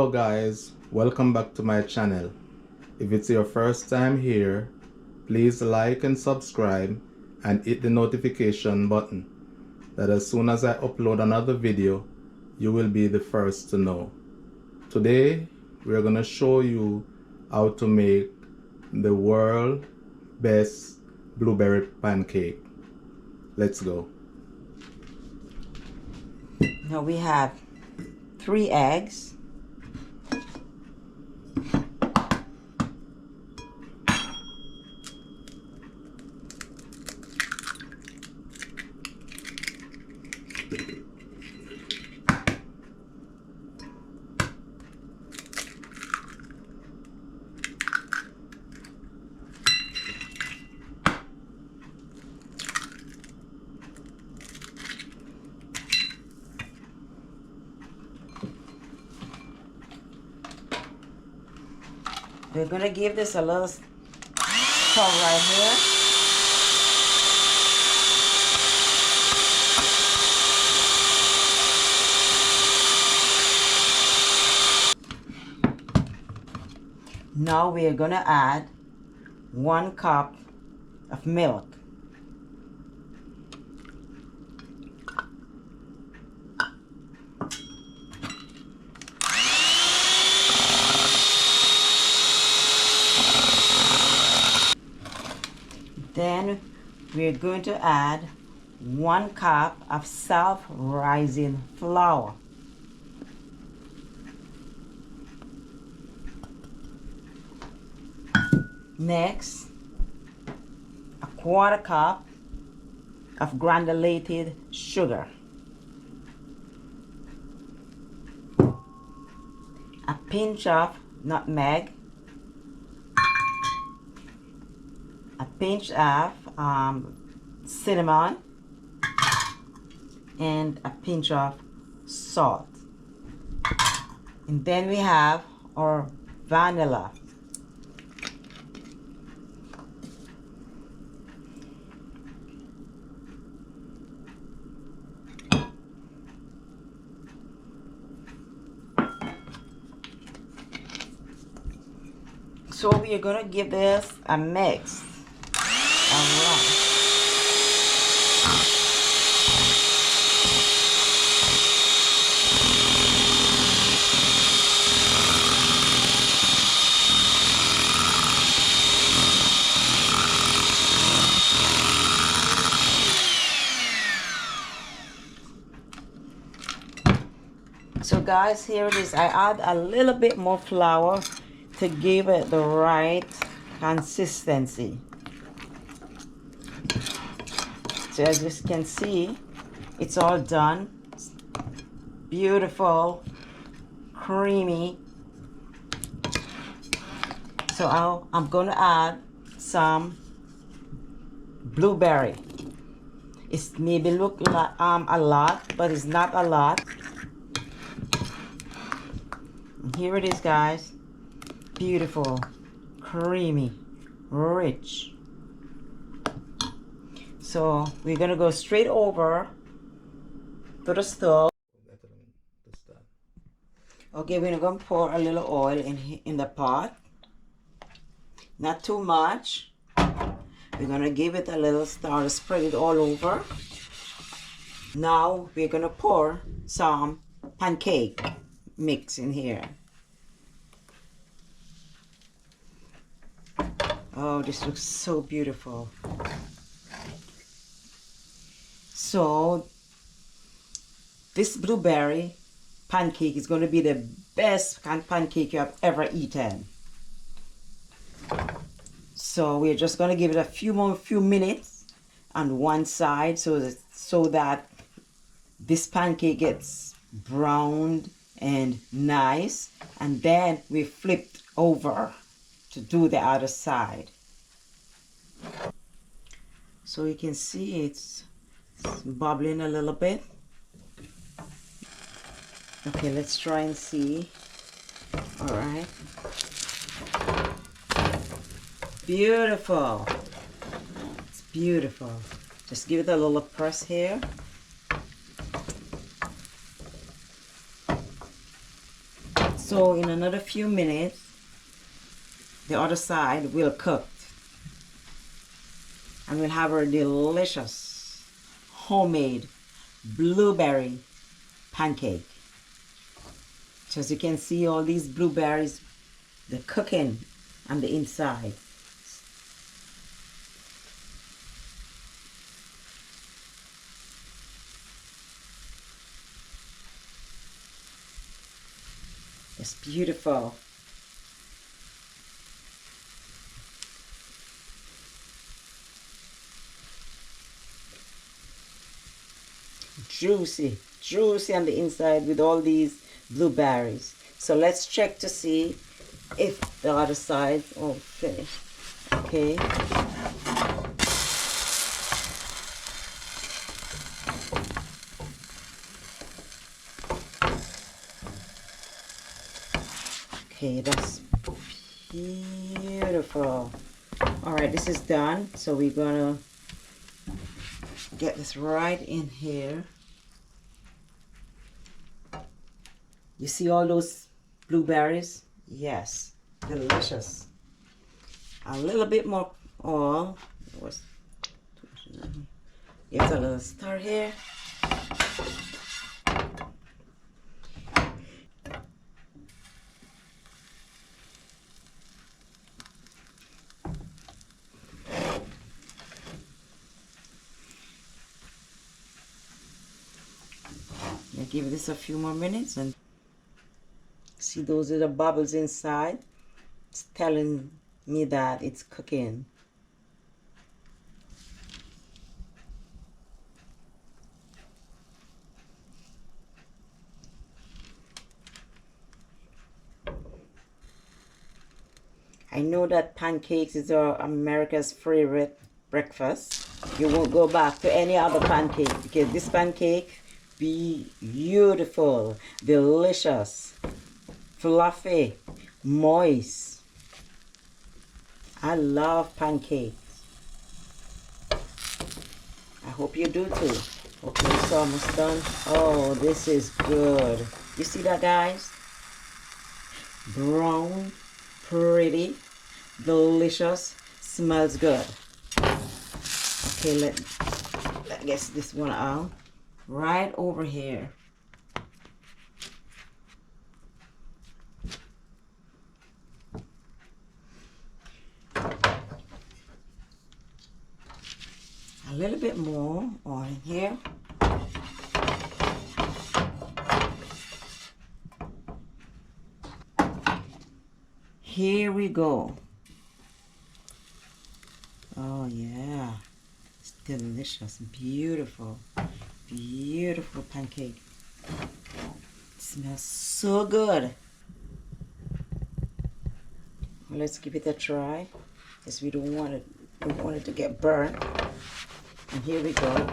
Hello guys, welcome back to my channel. If it's your first time here, please like and subscribe and hit the notification button, that as soon as I upload another video, you will be the first to know. Today we're going to show you how to make the world best blueberry pancake. Let's go. Now we have 3 eggs, we're going to give this a little stir right here. Now we are going to add 1 cup of milk. Then we're going to add 1 cup of self-rising flour. Next, a 1/4 cup of granulated sugar. A pinch of nutmeg. A pinch of cinnamon, and a pinch of salt. And then we have our vanilla. So we are going to give this a mix. So guys, here it is. I add a little bit more flour to give it the right consistency. So as you can see, it's all done. It's beautiful, creamy. So I'm going to add some blueberry. It maybe look like a lot, but it's not a lot. And here it is, guys. Beautiful, creamy, rich. So we're gonna go straight over to the stove. Okay, we're gonna pour a little oil in the pot. Not too much. We're gonna give it a little stir, spread it all over. Now we're gonna pour some pancake mix in here. Oh, this looks so beautiful. So this blueberry pancake is going to be the best pancake you have ever eaten. So we're just going to give it a few minutes on one side so that this pancake gets browned and nice, and then we flipped over to do the other side. So you can see it's bubbling a little bit. Okay, let's try and see. All right, beautiful. It's beautiful. Just give it a little press here. So in another few minutes, the other side will cook. And we'll have our delicious homemade blueberry pancake. So as you can see, all these blueberries, they're cooking on the inside. It's beautiful. Juicy, juicy on the inside with all these blueberries. So let's check to see if the other side all finished. Okay. Okay, that's beautiful. All right, this is done. So we're gonna get this right in here. You see all those blueberries? Yes, delicious. A little bit more oil. Give it a little stir here. Now give this a few more minutes and see those little bubbles inside. It's telling me that it's cooking. I know that pancakes is America's favorite breakfast. You won't go back to any other pancake because this pancake be beautiful, delicious, fluffy, moist. I love pancakes. I hope you do too. Okay, it's almost done. Oh, this is good. You see that, guys? Brown, pretty, delicious, smells good. Okay, let's get this one out. Right over here. A little bit more on here. Here we go. Oh yeah, it's delicious, beautiful, beautiful pancake. It smells so good. Let's give it a try, because we don't want it to get burnt. And here we go.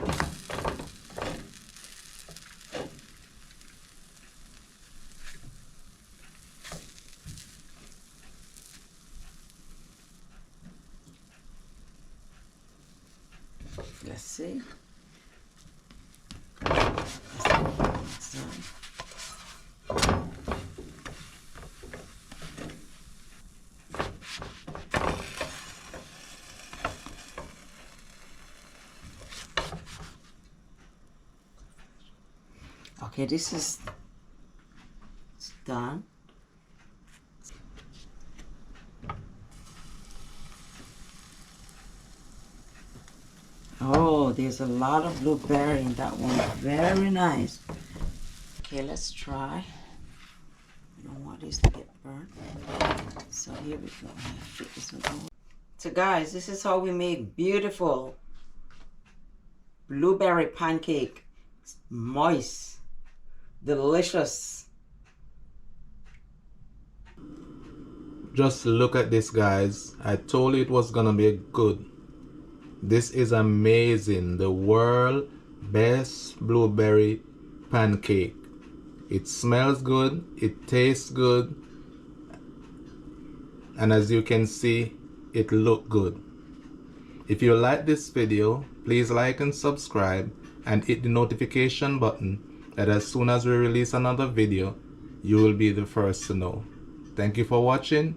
Let's see. Okay, this is done. Oh, there's a lot of blueberry in that one. Very nice. Okay, let's try. I don't want this to get burnt. So here we go. So guys, this is how we make beautiful blueberry pancake. It's moist, delicious. Just look at this, guys. I told you it was gonna be good. This is amazing. The world best blueberry pancake. It smells good, it tastes good, and as you can see, it looks good. If you like this video, please like and subscribe and hit the notification button that as soon as we release another video, you will be the first to know. Thank you for watching.